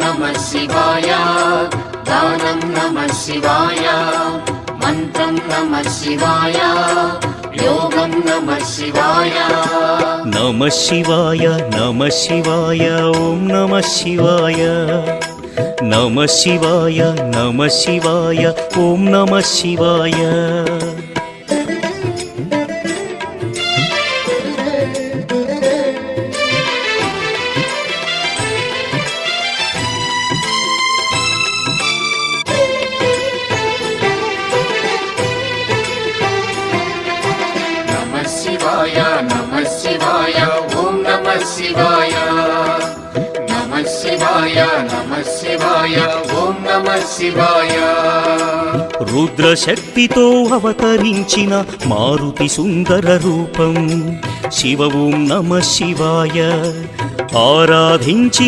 नमः शिवाय गानं नमः शिवाय मन्त्रं नमः शिवाय योगं नमः शिवाय नमः शिवाय नमः शिवाय ॐ नमः शिवाय नमः शिवाय नमः शिवाय ॐ नमः शिवाय नमः शिवाय ॐ नमः शिवाय नमः शिवाय नमः शिवाय ॐ नमः शिवाय రుద్రశక్తితో అవతరించిన మారుతి సుందర రూపం శివ ఓం నమః శివాయ ఆరాధించి